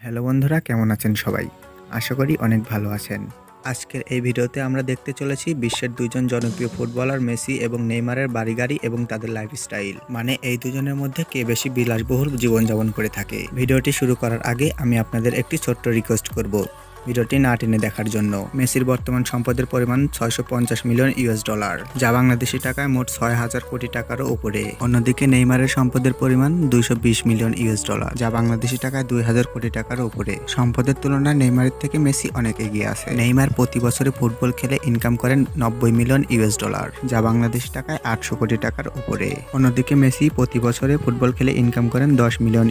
Hello বন্ধুরা, কেমন আছেন সবাই? আশা করি অনেক ভালো আছেন। আজকের এই ভিডিওতে আমরা দেখতে চলেছি বিশ্বের দুইজন জনপ্রিয় ফুটবলার মেসি এবং নেইমারের বাড়ি-গাড়ি এবং তাদের লাইফস্টাইল। মানে এই দুজনের মধ্যে কে বেশি বিলাসবহুল জীবনযাপন করে থাকে। ভিডিওটি শুরু করার আগে আমি আপনাদের একটি ছোট্ট রিকোয়েস্ট করব। ভিডিওটি না টেনে দেখার জন্য। মেসির বর্তমান সম্পদের পরিমাণ $650 মিলিয়ন, যা বাংলাদেশি টাকায় মোট 6,000 কোটি টাকারও উপরে। অন্যদিকে নেইমারের সম্পদের পরিমাণ $220 মিলিয়ন, যা বাংলাদেশি টাকায় 2,000 কোটি টাকারও উপরে। সম্পদের তুলনায় নেইমারের থেকে মেসি অনেক এগিয়ে আছে। নেইমার প্রতি বছরে ফুটবল খেলে ইনকাম করেন $90 মিলিয়ন, যা বাংলাদেশি টাকায় 800 কোটি টাকার উপরে। অন্যদিকে মেসি প্রতি বছরে ফুটবল খেলে ইনকাম করেন $10 মিলিয়ন,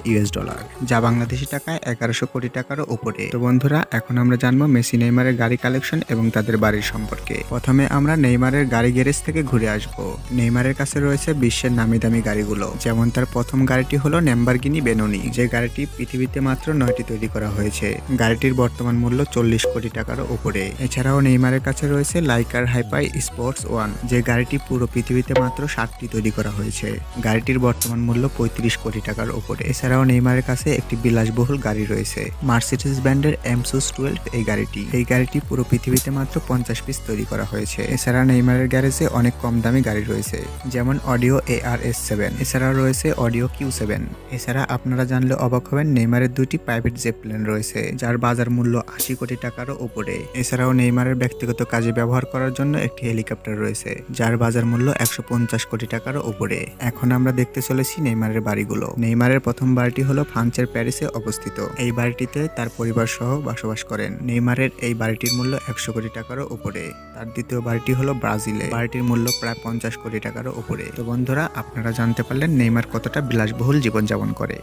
যা বাংলাদেশি টাকায় 1100 কোটি টাকারও উপরে। তো বন্ধুরা, এখন আমরা জানবো মেসি নেইমারের গাড়ি কালেকশন এবং তাদের বাড়ির সম্পর্কে। প্রথমে আমরা নেইমারের গাড়ি গ্যারেজ থেকে ঘুরে আসব। নেইমারের কাছে রয়েছে বিশ্বের নামি দামি গাড়িগুলো, যেমন তার প্রথম গাড়িটি হলো ল্যাম্বরগিনি বেনোনি, যে গাড়িটি পৃথিবীতে মাত্র 9টি তৈরি করা হয়েছে। গাড়িটির বর্তমান মূল্য 40 কোটি টাকারও উপরে। এছাড়াও নেইমারের কাছে রয়েছে লাইকার হাইপাই স্পোর্টস 1, যে গাড়িটি পুরো পৃথিবীতে মাত্র 7টি তৈরি করা হয়েছে। গাড়িটির বর্তমান মূল্য 35 কোটি টাকার উপরে। এছাড়াও নেইমারের কাছে একটি বিলাসবহুল গাড়ি রয়েছে, মার্সিডিজ ব্র্যান্ডের এমসুস 12। এই গাড়িটি পুরো পৃথিবীতে মাত্র 50 পিস তৈরি করা হয়েছে। এছাড়া নেইমারের গ্যারেজে অনেক কম দামি গাড়ি রয়েছে, যেমন অডিও ARS7। এছাড়াও রয়েছে অডিও Q7। এছাড়া আপনারা জানলে অবাক হবেন, নেইমারের দুটি প্রাইভেট জেট প্লেন রয়েছে, যার বাজার মূল্য 80 কোটি টাকারও উপরে। এছাড়াও নেইমারের ব্যক্তিগত কাজে ব্যবহার করার জন্য একটি হেলিকপ্টার রয়েছে, যার বাজার মূল্য 150 কোটি টাকারও উপরে। এখন আমরা দেখতে চলেছি নেইমারের বাড়িগুলো। নেইমারের প্রথম বাড়িটি হলো ফ্রান্সের প্যারিসে অবস্থিত। এই বাড়িটিতে তার পরিবার সহ বসবাস করেন। নেইমারের এই বাড়িটির মূল্য 100 কোটি টাকারও উপরে। তার দ্বিতীয় বাড়িটি হলো ব্রাজিলে। বাড়িটির মূল্য প্রায় 50 কোটি টাকারও উপরে। তো বন্ধুরা, আপনারা জানতে পারলেন নেইমার কতটা বিলাসবহুল জীবনযাপন করে।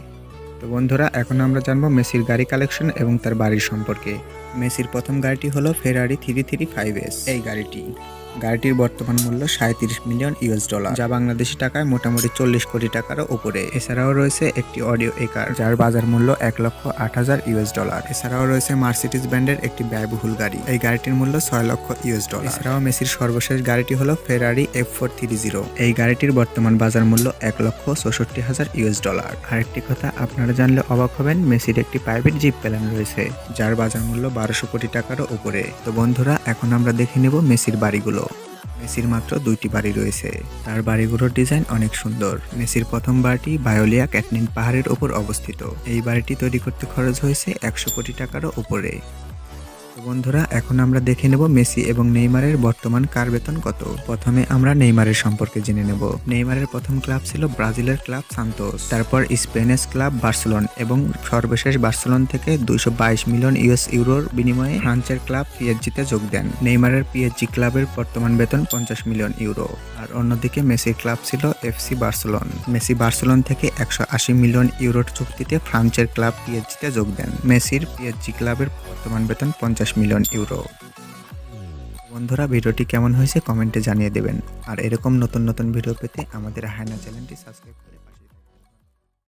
তো বন্ধুরা, এখন আমরা জানবো মেসির গাড়ি কালেকশন এবং তার বাড়ির সম্পর্কে। মেসির প্রথম গাড়িটি হলো ফেরারি 335S। এই গাড়িটির বর্তমান মূল্য $37 মিলিয়ন, যা বাংলাদেশি টাকায় মোটামুটি 40 কোটি টাকারও উপরে। এছাড়াও রয়েছে একটি অডিও একার, যার বাজার মূল্য $1,08,000। এছাড়াও রয়েছে মার্সিডিজ ব্র্যান্ডের একটি ব্যয়বহুল গাড়ি। এই গাড়িটির মূল্য $6,00,000। এছাড়াও মেসির সর্বশেষ গাড়িটি হলো ফেরারি F430। এই গাড়িটির বর্তমান বাজার মূল্য $1,64,000। আরেকটি কথা আপনারা জানলে অবাক হবেন, মেসির একটি প্রাইভেট জিপ প্লেন রয়েছে, যার বাজার মূল্য 1200 কোটি টাকারও উপরে। তো বন্ধুরা, এখন আমরা দেখে নেব মেসির বাড়িগুলো। মেসির মাত্র 2টি বাড়ি রয়েছে। তার বাড়িগুলোর ডিজাইন অনেক সুন্দর। মেসির প্রথম বাড়িটি বায়োলিয়া ক্যাটনিন পাহাড়ের উপর অবস্থিত। এই বাড়িটি তৈরি করতে খরচ হয়েছে 100 কোটি টাকারও উপরে। তো বন্ধুরা, এখন আমরা দেখে নেব মেসি এবং নেইমারের বর্তমান কার বেতন কত। প্রথমে আমরা নেইমারের সম্পর্কে জেনে নেব। নেইমারের প্রথম ক্লাব ছিল ব্রাজিলের ক্লাব সান্তোস, তারপর স্পেনের ক্লাব বার্সেলোনা এবং সর্বশেষ বার্সেলোনা থেকে $222 মিলিয়ন বিনিময়ে ফ্রান্সের ক্লাব পিএসজিতে যোগ দেন। নেইমারের পিএসজি ক্লাবের বর্তমান বেতন €50 মিলিয়ন। আর অন্যদিকে মেসির ক্লাব ছিল এফসি বার্সেলোনা। মেসি বার্সেলোনা থেকে €180 মিলিয়ন চুক্তিতে ফ্রান্সের ক্লাব পিএসজিতে যোগ দেন। মেসির পিএসজি ক্লাবের বর্তমান বেতন €50 মিলিয়ন। বন্ধুরা, ভিডিওটি কেমন হয়েছে কমেন্টে জানিয়ে দেবেন। আর এরকম নতুন নতুন ভিডিও পেতে আমাদের হায়না চ্যানেলটি সাবস্ক্রাইব করে